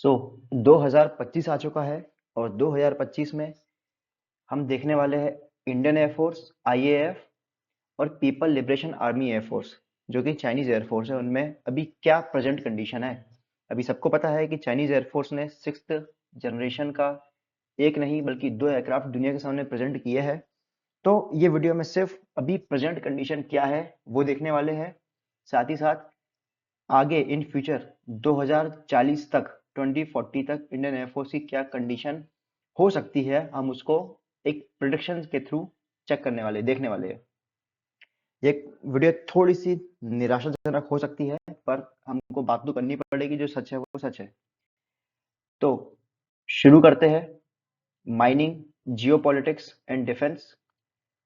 सो 2025 आ चुका है और 2025 में हम देखने वाले हैं इंडियन एयरफोर्स आईएएफ और पीपल लिबरेशन आर्मी एयरफोर्स जो कि चाइनीज एयरफोर्स है। उनमें अभी क्या प्रेजेंट कंडीशन है। अभी सबको पता है कि चाइनीज एयरफोर्स ने 6th जनरेशन का एक नहीं बल्कि 2 एयरक्राफ्ट दुनिया के सामने प्रेजेंट किए हैं। तो ये वीडियो में सिर्फ अभी प्रेजेंट कंडीशन क्या है वो देखने वाले हैं। साथ ही साथ आगे इन फ्यूचर 2040 तक 2040 तक इंडियन एयरफोर्स की क्या कंडीशन हो सकती है हम उसको एक प्रिडिक्शन के थ्रू चेक करने वाले देखने वाले हैं। ये वीडियो थोड़ी सी निराशाजनक हो सकती है पर हमको बात तो करनी पड़ेगी, जो सच है वो सच है। तो शुरू करते हैं माइनिंग, जियोपॉलिटिक्स एंड डिफेंस।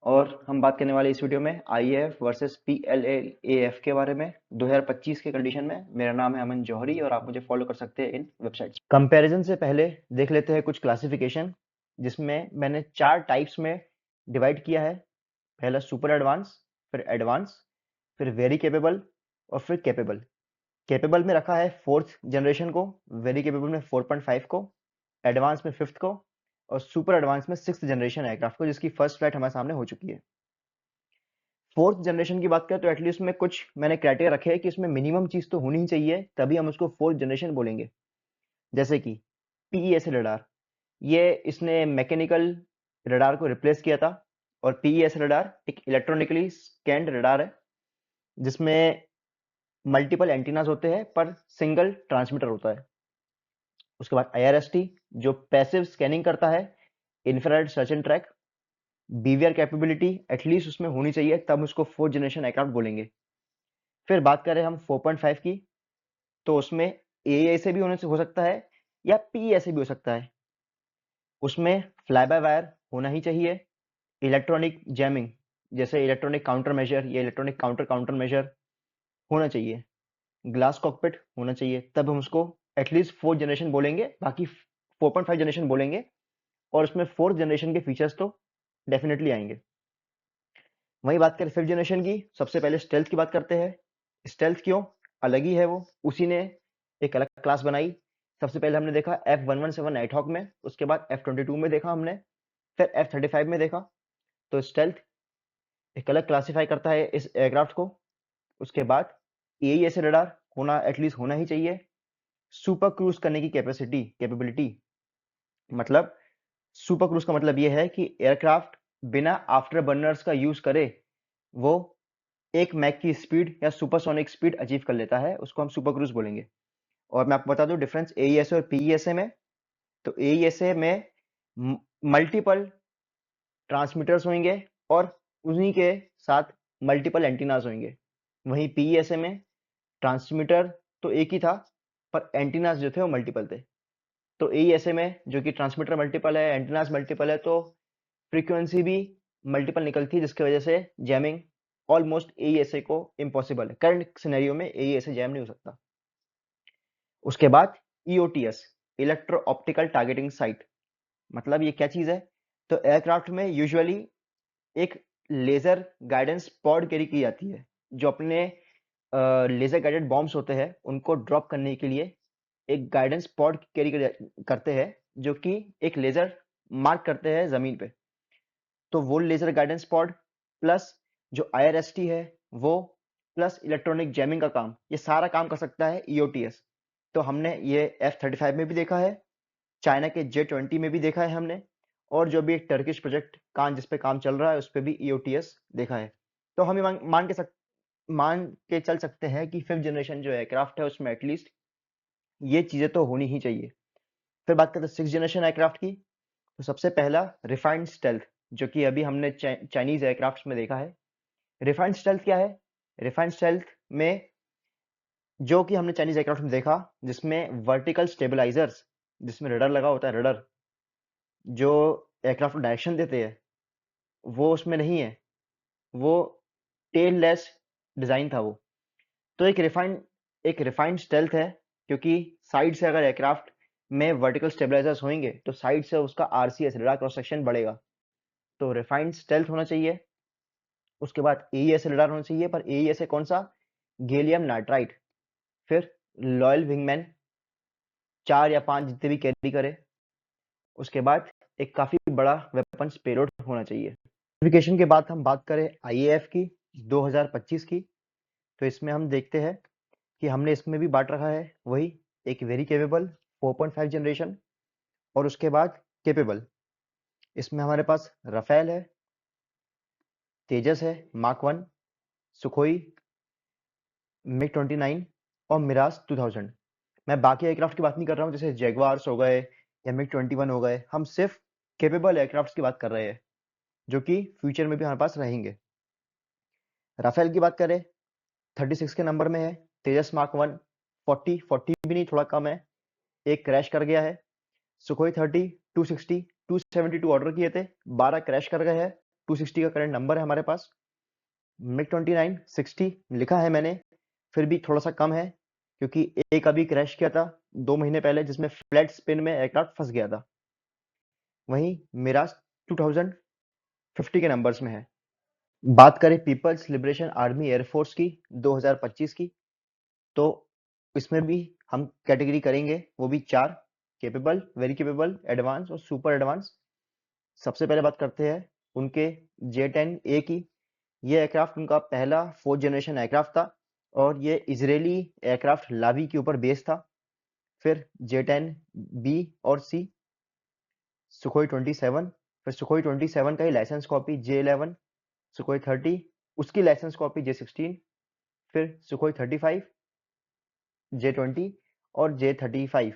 और हम बात करने वाले इस वीडियो में आईएएफ वर्सेस पीएलएएफ के बारे में 2025 के कंडीशन में। मेरा नाम है अमन जौहरी और आप मुझे फॉलो कर सकते हैं इन वेबसाइट्स। कंपैरिजन से पहले देख लेते हैं कुछ क्लासिफिकेशन, जिसमें मैंने 4 टाइप्स में डिवाइड किया है। पहला सुपर एडवांस, फिर एडवांस, फिर वेरी केपेबल और फिर केपेबल। केपेबल में रखा है 4th जनरेशन को, वेरी केपेबल में 4.5 को, एडवांस में 5th को और सुपर एडवांस में 6th जनरेशन एयरक्राफ्ट को, जिसकी फर्स्ट फ्लाइट हमारे सामने हो चुकी है। 4th जनरेशन की बात करें तो एटलीस्ट में कुछ मैंने क्राइटेरिया रखे हैं कि इसमें मिनिमम चीज तो होनी ही चाहिए, तभी हम उसको 4th जनरेशन बोलेंगे। जैसे कि पीईएसए रडार, ये इसने मैकेनिकल रडार को रिप्लेस किया था। और पीईएसए रडार एक इलेक्ट्रॉनिकली स्कैन्ड रडार है जिसमें मल्टीपल एंटीनाज होते हैं पर सिंगल ट्रांसमीटर होता है। उसके बाद आईआरएसटी जो पैसिव स्कैनिंग करता है, infrared search and track, BVR capability at least उसमें होनी चाहिए, तब उसको 4th जनरेशन एयरक्राफ्ट बोलेंगे। फिर बात करें हम 4.5 की, तो उसमें ए से भी हो सकता है या पी से भी हो सकता है। उसमें फ्लाई बाय वायर होना ही चाहिए, इलेक्ट्रॉनिक जैमिंग जैसे इलेक्ट्रॉनिक काउंटर मेजर या इलेक्ट्रॉनिक काउंटर काउंटर मेजर होना चाहिए, ग्लास कॉकपिट होना चाहिए, तब हम उसको एटलीस्ट 4th जनरेशन बोलेंगे। बाकी 4.5 जनरेशन बोलेंगे और उसमें 4th जनरेशन के फीचर्स तो डेफिनेटली आएंगे। वही बात करें 5th जनरेशन की, सबसे पहले स्टेल्थ की बात करते हैं। स्टेल्थ क्यों अलग ही है, वो उसी ने एक अलग क्लास बनाई। सबसे पहले हमने देखा F117 नाइटहॉक में, उसके बाद F22 में देखा हमने, फिर F35 में देखा। तो स्टेल्थ एक अलग क्लासिफाई करता है इस एयरक्राफ्ट को। उसके बाद AES रडार होना एटलीस्ट होना ही चाहिए। सुपर क्रूज करने की कैपेबिलिटी, मतलब सुपर क्रूज का मतलब यह है कि एयरक्राफ्ट बिना आफ्टर बर्नर्स का यूज करे वो 1 मैक की स्पीड या सुपरसोनिक स्पीड अचीव कर लेता है, उसको हम सुपर क्रूज बोलेंगे। और मैं आपको बता दूं डिफरेंस एईएसए और पीईएसए में। तो एईएसए में मल्टीपल ट्रांसमीटर्स होंगे और उन्हीं के साथ मल्टीपल एंटीनास होंगे। वहीं पीईएसए में ट्रांसमीटर तो एक ही था पर एंटीनास जो थे वो मल्टीपल थे। तो एईएसए में जो कि ट्रांसमीटर मल्टीपल है, एंटीनास मल्टीपल है, तो फ्रीक्वेंसी भी मल्टीपल निकलती है, जिसकी वजह से जैमिंग ऑलमोस्ट एईएसए को इम्पॉसिबल है। करंट सिनेरियो में एईएसए जैम नहीं हो सकता। उसके बाद ईओटीएस, इलेक्ट्रो ऑप्टिकल टारगेटिंग साइट, मतलब ये क्या चीज है। तो एयरक्राफ्ट में यूजुअली एक लेजर गाइडेंस पॉड कैरी की जाती है, जो अपने लेजर गाइडेड बॉम्ब्स होते हैं उनको ड्रॉप करने के लिए एक गाइडेंस पॉड कैरी करते हैं, जो कि एक लेजर मार्क करते हैं जमीन पे। तो वो लेजर गाइडेंस पॉड प्लस जो आईआरएसटी है वो प्लस इलेक्ट्रॉनिक जैमिंग का काम, ये सारा काम कर सकता है ईओटीएस। तो हमने ये F35 में भी देखा है, चाइना के J20 में भी देखा है हमने, और जो भी एक टर्किश प्रोजेक्ट जिस पे काम चल रहा है उस पे भी ईओटीएस देखा है। तो हम ये मान के चल सकते हैं कि 5th जनरेशन जो एयरक्राफ्ट है उसमें एटलीस्ट ये चीजें तो होनी ही चाहिए। फिर बात करते हैं 6th जनरेशन एयरक्राफ्ट की। तो सबसे पहला रिफाइंड स्टेल्थ, जो कि अभी हमने चाइनीज एयरक्राफ्ट में देखा है। रिफाइंड स्टेल्थ क्या है? रिफाइंड स्टेल्थ में जो कि हमने चाइनीज एयरक्राफ्ट में देखा, जिसमें वर्टिकल स्टेबलाइजर्स, जिसमें रडर लगा होता है, रडर जो एयरक्राफ्ट को डायरेक्शन देते हैं, वो उसमें नहीं है, वो टेल लेस डिजाइन था वो। तो एक रिफाइंड स्टेल्थ है, क्योंकि साइड से अगर एयरक्राफ्ट में वर्टिकल स्टेबलाइजर्स होंगे तो साइड से उसका आरसीएस, रडार क्रॉस सेक्शन, बढ़ेगा। तो रिफाइंड स्टेल्थ होना चाहिए। उसके बाद एईएस रडार होना चाहिए, पर एईएस कौन सा? Gallium nitride. फिर लॉयल विंगमैन, 4 या 5 जितने भी कैरी करे। उसके बाद एक काफी बड़ा वेपन्स पेलोड होना चाहिए। स्पेसिफिकेशन के बाद हम बात करें आईएएफ की 2025 की, तो इसमें हम देखते हैं कि हमने इसमें भी बांट रखा है वही, एक वेरी केपेबल 4.5 जनरेशन और उसके बाद केपेबल। इसमें हमारे पास राफेल है, तेजस है, मार्क 1, सुखोई, मिग 29 और मिराज 2000। मैं बाकी एयरक्राफ्ट की बात नहीं कर रहा हूँ, जैसे जैगवार्स हो गए या मिग 21 हो गए। हम सिर्फ केपेबल एयरक्राफ्ट की बात कर रहे हैं जो कि फ्यूचर में भी हमारे पास रहेंगे। राफेल की बात करें 36 के नंबर में है, तेजस मार्क 1 40 भी नहीं, थोड़ा कम है, एक क्रैश कर गया है। सुखोई 30 260 272 ऑर्डर किए थे, 12 क्रैश कर गए हैं, 260 का करंट नंबर है हमारे पास। मिग 29 60 लिखा है मैंने, फिर भी थोड़ा सा कम है क्योंकि एक अभी क्रैश किया था 2 महीने पहले जिसमें फ्लैट स्पिन में एयरक्राफ्ट फंस गया था। वहीं मिराज 2000 50 के नंबर्स में है। बात करें पीपल्स लिबरेशन आर्मी एयरफोर्स की 2025 की, तो इसमें भी हम कैटेगरी करेंगे, वो भी 4, केपेबल, वेरी केपेबल, एडवांस और सुपर एडवांस। सबसे पहले बात करते हैं उनके J-10A की। ये एयरक्राफ्ट उनका पहला 4th जनरेशन एयरक्राफ्ट था और ये इजरायली एयरक्राफ्ट लावी के ऊपर बेस्ड था। फिर J-10B और C, सुखोई 27, फिर सुखोई 27 का ही लाइसेंस कॉपी J-11, सुखोई 30 उसकी लाइसेंस कॉपी J-16, फिर सुखोई 35, J-20 और J-35।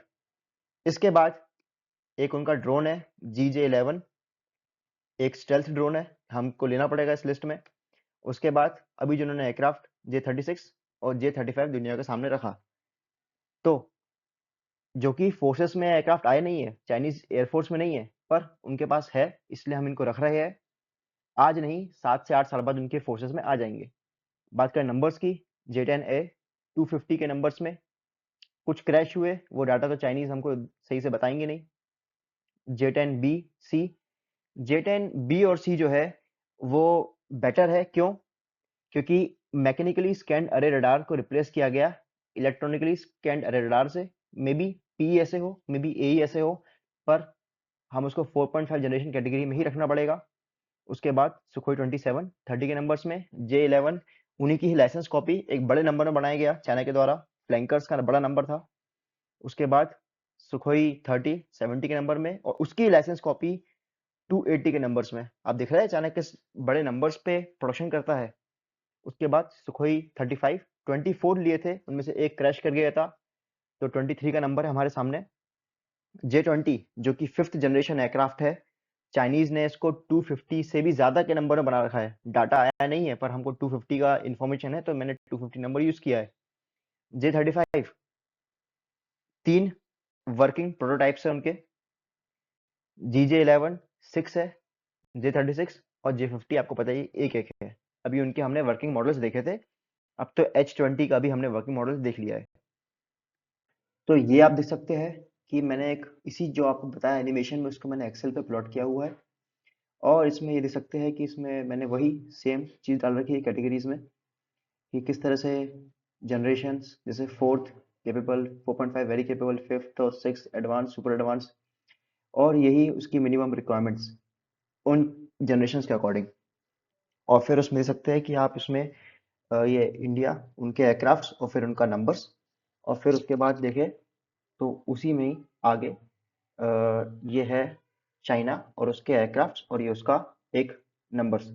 इसके बाद एक उनका ड्रोन है GJ-11, एक स्टेल्थ ड्रोन है, हमको लेना पड़ेगा इस लिस्ट में। उसके बाद अभी जिन्होंने एयरक्राफ्ट J-36 और J-35 दुनिया के सामने रखा, तो जो कि फोर्सेस में एयरक्राफ्ट आए नहीं है, चाइनीज एयरफोर्स में नहीं है, पर उनके पास है, इसलिए हम इनको रख रहे हैं। आज नहीं, 7 से 8 साल बाद उनके फोर्सेस में आ जाएंगे। बात करें नंबर्स की, J-10A 250 के नंबर्स में कुछ क्रैश हुए, वो डाटा तो चाइनीज हमको सही से बताएंगे नहीं। J-10B C, J-10B और C जो है वो बेटर है, क्यों? क्योंकि मैकेनिकली स्कैन्ड अरे रडार को रिप्लेस किया गया इलेक्ट्रॉनिकली स्कैन्ड अरे रडार से। मे बी PESA हो, मे बी AESA हो, पर हम उसको 4.5 जनरेशन कैटेगरी में ही रखना पड़ेगा। उसके बाद सुखोई 27 30 के नंबर्स में, J-11 उन्हीं की ही लाइसेंस कॉपी एक बड़े नंबर में बनाया गया चाइना के द्वारा, फ्लैंकर्स का बड़ा नंबर था। उसके बाद सुखोई 30 70 के नंबर में और उसकी लाइसेंस कॉपी 280 के नंबर्स में। आप देख रहे हैं चाइना किस बड़े नंबर्स पे प्रोडक्शन करता है। उसके बाद सुखोई 35 24 लिए थे, उनमें से एक क्रैश कर गया था, तो 23 का नंबर है हमारे सामने। J-20 जो कि 5th जनरेशन एयरक्राफ्ट है, चाइनीज ने इसको 250 से भी ज्यादा के नंबर में बना रखा है। डाटा आया नहीं है पर हमको 250 का इंफॉर्मेशन है, तो मैंने 250 नंबर यूज किया है। J-35 3 वर्किंग प्रोटोटाइप्स है उनके, GJ-11 6 है, J-36 और J-50 आपको पता ही एक एक है। अभी उनके हमने वर्किंग मॉडल्स देखे थे, अब तो H-20 का भी हमने वर्किंग मॉडल्स देख लिया है। तो ये आप देख सकते हैं कि मैंने एक इसी जो आपको बताया एनिमेशन में, उसको मैंने एक्सेल पे प्लॉट किया हुआ है। और इसमें ये देख सकते हैं कि इसमें मैंने वही सेम चीज़ डाल रखी है कैटेगरीज में, कि किस तरह से जनरेशन्स, जैसे 4th capable, 4.5 very capable, 5th और 6th एडवांस, सुपर एडवांस, और यही उसकी मिनिमम रिक्वायरमेंट्स उन जनरेशन्स के अकॉर्डिंग। और फिर उसमें देख सकते हैं कि आप इसमें ये इंडिया, उनके एयरक्राफ्ट्स और फिर उनका नंबर्स, और फिर उसके बाद देखें तो उसी में ही आगे ये है चाइना और उसके एयरक्राफ्ट्स और ये उसका एक नंबर्स।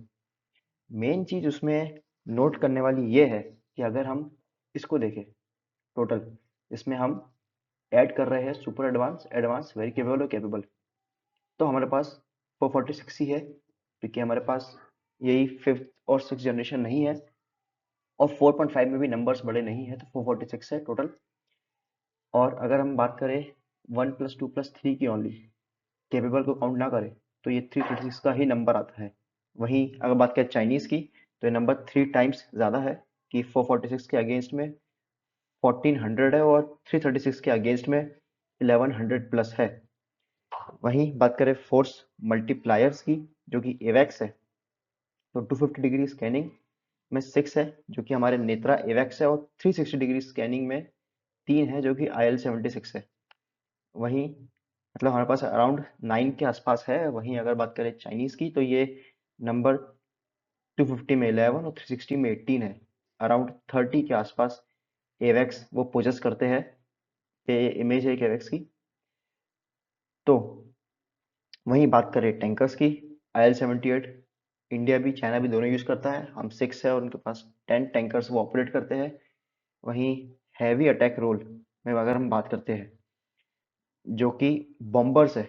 मेन चीज उसमें नोट करने वाली ये है कि अगर हम इसको देखें टोटल, इसमें हम ऐड कर रहे हैं super advance, advance, very capable और केपेबल, तो हमारे पास 446 ही है, क्योंकि हमारे पास यही 5th और 6th जनरेशन नहीं है और 4.5 में भी नंबर्स बड़े नहीं है, तो 446 है टोटल। और अगर हम बात करें 1+2+3 की ओनली, केपेबल को काउंट ना करें, तो ये 336 का ही नंबर आता है। वहीं अगर बात करें चाइनीज की, तो ये नंबर 3 टाइम्स ज़्यादा है, कि 446 के अगेंस्ट में 1400 है और 336 के अगेंस्ट में 1100 प्लस है। वहीं बात करें फोर्स मल्टीप्लायर्स की, जो कि एवेक्स है, तो 250 डिग्री स्कैनिंग में 6 है जो कि हमारे नेत्रा एवेक्स है, और 360 डिग्री स्कैनिंग में 3 है जो कि IL-76 है। वहीं मतलब हमारे पास अराउंड 9 के आसपास है। वहीं अगर बात करें चाइनीज़ की तो ये नंबर 250 में 11 और 360 में 18 है। अराउंड 30 के आसपास एवेक्स वो पोजेस करते हैं। ये इमेज है एक एवेक्स की। तो वहीं बात करें टैंकर्स की, IL-78 इंडिया भी चाइना भी दोनों यूज़ करता है। हम 6 है और उनके पास 10 टैंकर्स वो ऑपरेट करते हैं। वहीं हैवी अटैक रोल में अगर हम बात करते हैं जो कि बॉम्बर्स है,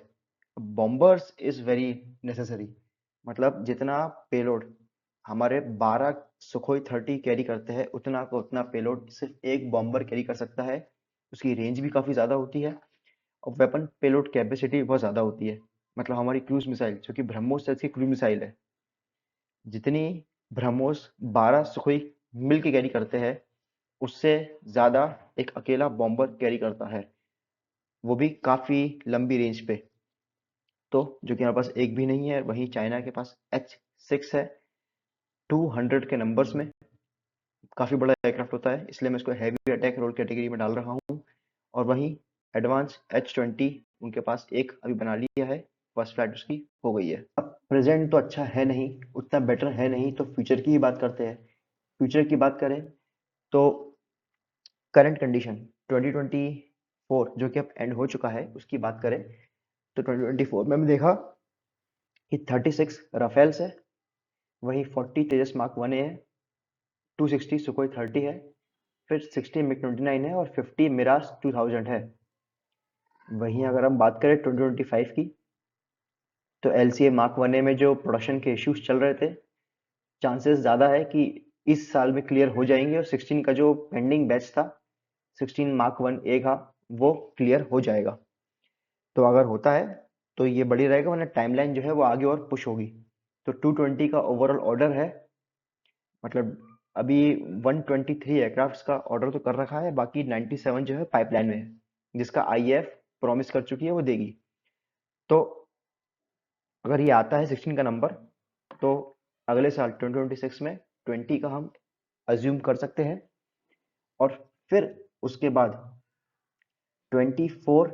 बॉम्बर्स इज़ वेरी नेसेसरी। मतलब जितना पेलोड हमारे 12 सुखोई 30 कैरी करते हैं उतना का उतना पेलोड सिर्फ एक बॉम्बर कैरी कर सकता है। उसकी रेंज भी काफ़ी ज़्यादा होती है और वेपन पेलोड कैपेसिटी भी बहुत ज़्यादा होती है। मतलब हमारी क्रूज मिसाइल जो कि ब्रह्मोस सेल्स की क्रूज मिसाइल है, जितनी ब्रह्मोस 12 सुखोई मिल के कैरी करते हैं उससे ज़्यादा एक अकेला बॉम्बर कैरी करता है, वो भी काफ़ी लंबी रेंज पे। तो जो कि हमारे पास एक भी नहीं है। वहीं चाइना के पास H6 है 200 के नंबर्स में। काफ़ी बड़ा एयरक्राफ्ट होता है, इसलिए मैं इसको हैवी अटैक रोल कैटेगरी में डाल रहा हूँ। और वहीं एडवांस H20 उनके पास एक अभी बना लिया है, फर्स्ट फ्लाइट उसकी हो गई है। अब प्रेजेंट तो अच्छा है नहीं, उतना बेटर है नहीं, तो फ्यूचर की ही बात करते हैं। फ्यूचर की बात करें तो करंट कंडीशन 2024 जो कि अब एंड हो चुका है उसकी बात करें तो 2024 में हमने देखा कि 36 राफेल्स है, वहीं 40 तेजस मार्क 1 ए है, 260 सुखोई 30 है, फिर 60 मिग 29 है और 50 मिराज 2000 है। वहीं अगर हम बात करें 2025 की तो LCA मार्क 1A में जो प्रोडक्शन के इश्यूज चल रहे थे, चांसेस ज़्यादा है कि इस साल में क्लियर हो जाएंगे और 16 का जो पेंडिंग बैच था 16 मार्क 1A का वो क्लियर हो जाएगा। तो अगर होता है तो ये बढ़ी रहेगा, वरना टाइमलाइन जो है वो आगे और पुश होगी। तो 220 का ओवरऑल ऑर्डर है, मतलब अभी 123 एयरक्राफ्ट्स का ऑर्डर तो कर रखा है, बाकी 97 जो है पाइपलाइन में है, जिसका IAF प्रॉमिस कर चुकी है वो देगी। तो अगर ये आता है 16 का नंबर तो अगले साल 2026 में 20 का हम अज्यूम कर सकते हैं। और फिर उसके बाद 24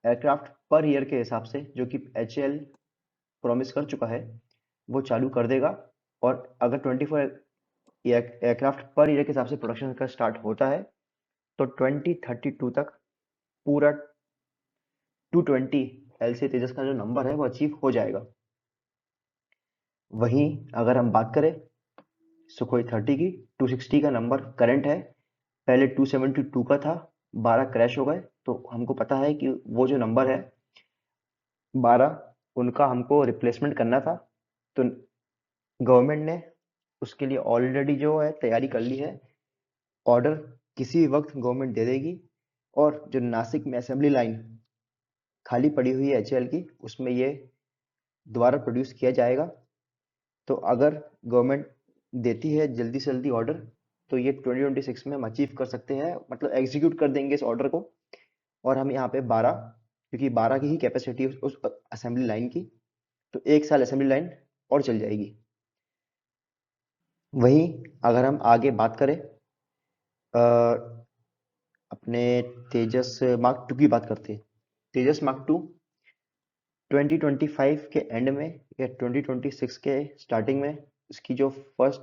एयरक्राफ्ट पर ईयर के हिसाब से जो कि HAL प्रॉमिस कर चुका है वो चालू कर देगा। और अगर 24 एयरक्राफ्ट पर ईयर के हिसाब से प्रोडक्शन का स्टार्ट होता है तो 2032 तक पूरा 220 LCA तेजस का जो नंबर है वो अचीव हो जाएगा। वहीं अगर हम बात करें सुखोई 30 की, 260 का नंबर करंट है, पहले 272 का था, 12 क्रैश हो गए। तो हमको पता है कि वो जो नंबर है 12 उनका हमको रिप्लेसमेंट करना था। तो गवर्नमेंट ने उसके लिए ऑलरेडी जो है तैयारी कर ली है। ऑर्डर किसी भी वक्त गवर्नमेंट दे देगी। और जो नासिक में असेंबली लाइन खाली पड़ी हुई है HAL की, उसमें ये दोबारा प्रोड्यूस किया जाएगा। तो अगर गवर्नमेंट देती है जल्दी से जल्दी ऑर्डर तो ये 2026 में हम अचीव कर सकते हैं, मतलब एग्जीक्यूट कर देंगे इस ऑर्डर को। और हम यहाँ पे 12, क्योंकि 12 की ही कैपेसिटी उस असेंबली लाइन की, तो एक साल असेंबली लाइन और चल जाएगी। वहीं अगर हम आगे बात करें अपने तेजस मार्क 2 की बात करते हैं। तेजस मार्क 2 2025 के एंड में या 2026 के स्टार्टिंग में इसकी जो फर्स्ट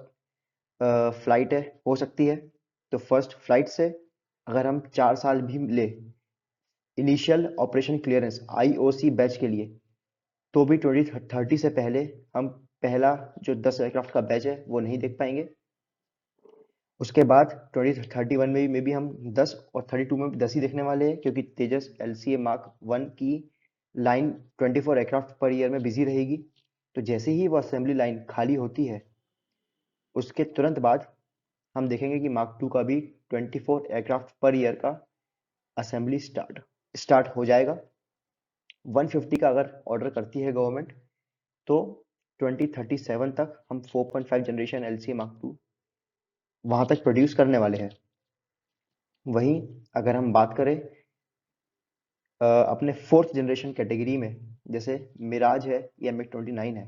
फ्लाइट है हो सकती है। तो फर्स्ट फ्लाइट से अगर हम 4 साल भी ले initial operation clearance IOC batch के लिए, तो भी 2030 से पहले हम पहला जो 10 एयरक्राफ्ट का बैच है वो नहीं देख पाएंगे। उसके बाद 2031 में भी हम 10 और 32 में भी 10 ही देखने वाले हैं, क्योंकि तेजस LCA मार्क 1 की लाइन 24 एयरक्राफ्ट पर ईयर में बिजी रहेगी। तो जैसे ही वो असेंबली लाइन खाली होती है उसके तुरंत बाद हम देखेंगे कि मार्क 2 का भी 24 एयरक्राफ्ट पर ईयर का असेंबली स्टार्ट हो जाएगा। 150 का अगर ऑर्डर करती है गवर्नमेंट तो 2037 तक हम 4.5 जनरेशन LCA मार्क 2 वहां तक प्रोड्यूस करने वाले हैं। वहीं अगर हम बात करें अपने फोर्थ जनरेशन कैटेगरी में, जैसे मिराज है या MiG-29 है,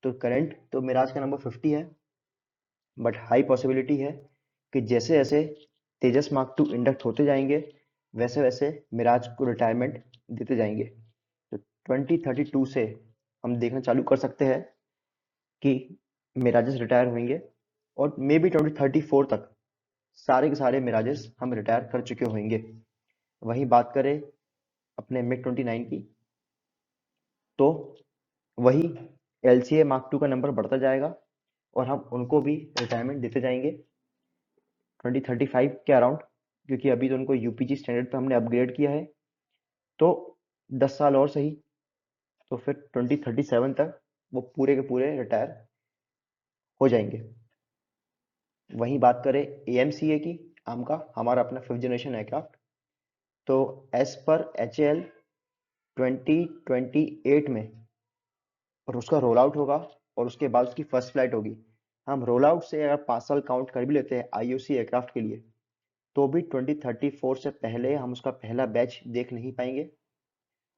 तो करंट तो मिराज का नंबर 50 है, बट हाई पॉसिबिलिटी है कि जैसे जैसे तेजस मार्क 2 इंडक्ट होते जाएंगे वैसे वैसे मिराज को रिटायरमेंट देते जाएंगे। तो 2032 से हम देखना चालू कर सकते हैं कि मिराजेस रिटायर होंगे, और मे बी 2034 तक सारे के सारे मिराजेस हम रिटायर कर चुके होंगे। वहीं बात करें अपने मिग 29 की, तो वही LCA Mark II का नंबर बढ़ता जाएगा और हम उनको भी रिटायरमेंट देते जाएंगे 2035 के अराउंड, क्योंकि अभी तो उनको UPG स्टैंडर्ड पे हमने अपग्रेड किया है। तो 10 साल और सही, तो फिर 2037 तक वो पूरे के पूरे रिटायर हो जाएंगे। वहीं बात करें AMCA की, आमका हमारा अपना 5th जनरेशन एयरक्राफ्ट, तो एज पर HAL 2028 में और उसका रोल आउट होगा, और उसके बाद उसकी फर्स्ट फ्लाइट होगी। हम रोल आउट से अगर 5 साल काउंट कर भी लेते हैं IOC एयरक्राफ्ट के लिए, तो भी 2034 से पहले हम उसका पहला बैच देख नहीं पाएंगे।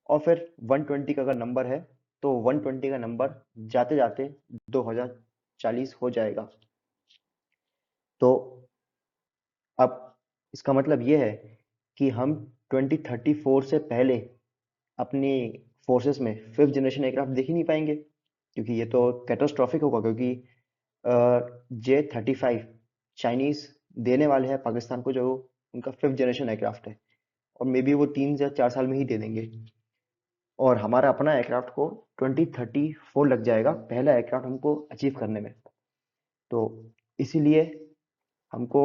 और फिर 120 का अगर नंबर है, तो 120 का नंबर जाते जाते 2040 हो जाएगा। तो अब इसका मतलब ये है कि हम 2034 से पहले अपनी फोर्सेस में 5th जनरेशन एयरक्राफ्ट देख ही नहीं पाएंगे, क्योंकि ये तो कैटास्ट्रॉफिक होगा, क्योंकि J-35 चाइनीज देने वाले हैं पाकिस्तान को, जो उनका 5th जनरेशन एयरक्राफ्ट है, और मे बी वो 3 या 4 साल में ही दे देंगे, और हमारा अपना एयरक्राफ्ट को 2034 लग जाएगा पहला एयरक्राफ्ट हमको अचीव करने में। तो इसीलिए हमको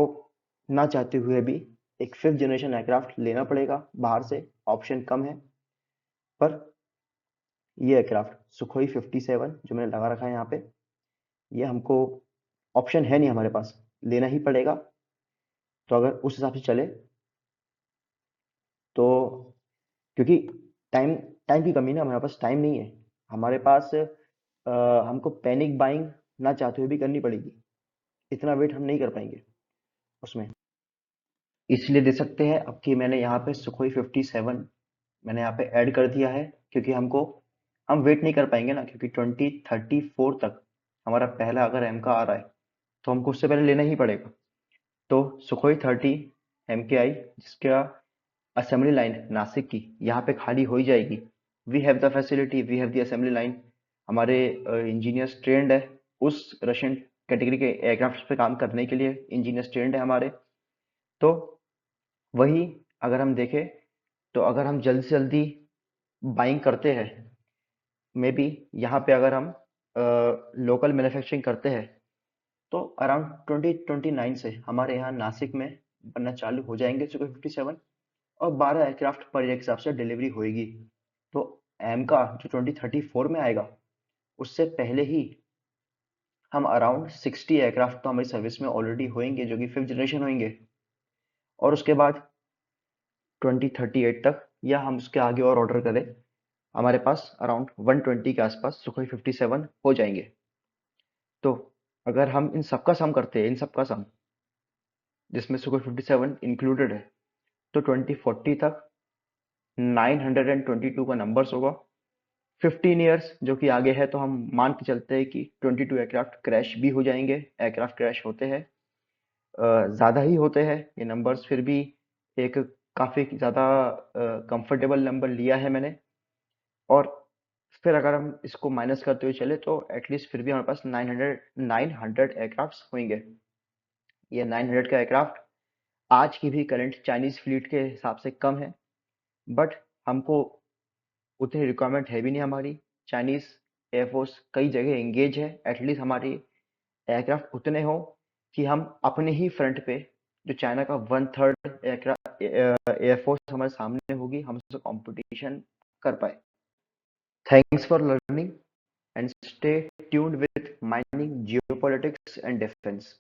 ना चाहते हुए भी एक 5th जनरेशन एयरक्राफ्ट लेना पड़ेगा बाहर से, ऑप्शन कम है। पर ये एयरक्राफ्ट सुखोई 57 जो मैंने लगा रखा है यहाँ पे, ये हमको ऑप्शन है नहीं हमारे पास, लेना ही पड़ेगा। तो अगर उस हिसाब से चले, तो क्योंकि टाइम टाइम की कमी ना, हमारे पास टाइम नहीं है हमारे पास, हमको पैनिक बाइंग ना चाहते हुए भी करनी पड़ेगी, इतना वेट हम नहीं कर पाएंगे उसमें। इसलिए दे सकते हैं अब कि मैंने यहाँ पे सुखोई 57 मैंने यहाँ पे ऐड कर दिया है, क्योंकि हम वेट नहीं कर पाएंगे ना, क्योंकि 2034 तक हमारा पहला अगर एम का आ रहा है, तो हमको उससे पहले लेना ही पड़ेगा। तो सुखोई 30 MKI, जिसका असेंबली लाइन नासिक की यहाँ पे खाली हो ही जाएगी। We have the facility, we have the assembly line, हमारे इंजीनियर्स ट्रेंड है उस रशियन कैटेगरी के एयरक्राफ्ट पे काम करने के लिए, इंजीनियर्स ट्रेंड है हमारे। तो वही अगर हम देखें, तो अगर हम जल्दी से जल्दी बाइंग करते हैं, मे बी यहाँ पे अगर हम लोकल मैन्युफैक्चरिंग करते हैं, तो अराउंड 2029 से हमारे यहाँ नासिक में बनना चालू हो जाएंगे सुखोई 57, और 12 एयरक्राफ्ट पर एक हिसाब से डिलीवरी होएगी। तो एम का जो 2034 में आएगा, उससे पहले ही हम अराउंड 60 एयरक्राफ्ट तो हमारी सर्विस में ऑलरेडी होंगे, जो कि 5th जनरेशन होंगे, और उसके बाद 2038 तक, या हम उसके आगे और ऑर्डर करें, हमारे पास अराउंड 120 के आसपास सुखोई 57 हो जाएंगे। तो अगर हम इन सबका सम करते हैं, इन सबका सम जिसमें सुखोई 57 इंक्लूडेड है, तो 2040 तक 922 का नंबर्स होगा। 15 ईयर्स जो कि आगे है, तो हम मान के चलते हैं कि 22 एयरक्राफ्ट क्रैश भी हो जाएंगे। एयरक्राफ्ट क्रैश होते हैं, ज़्यादा ही होते हैं ये नंबर्स, फिर भी एक काफ़ी ज़्यादा कंफर्टेबल नंबर लिया है मैंने। और फिर अगर हम इसको माइनस करते हुए चले, तो एटलीस्ट फिर भी हमारे पास 900 एयरक्राफ्ट होंगे। ये 900 का एयरक्राफ्ट आज की भी करंट चाइनीज फ्लीट के हिसाब से कम है, बट हमको उतनी रिक्वायरमेंट है भी नहीं हमारी। चाइनीज एयरफोर्स कई जगह एंगेज है, एटलीस्ट हमारी एयरक्राफ्ट उतने हो कि हम अपने ही फ्रंट पे, जो चाइना का 1/3 एयरक्राफ्ट एयरफोर्स हमारे सामने होगी, हम उससे कंपटीशन कर पाए। Thanks for learning and stay tuned with mining, geopolitics and defence.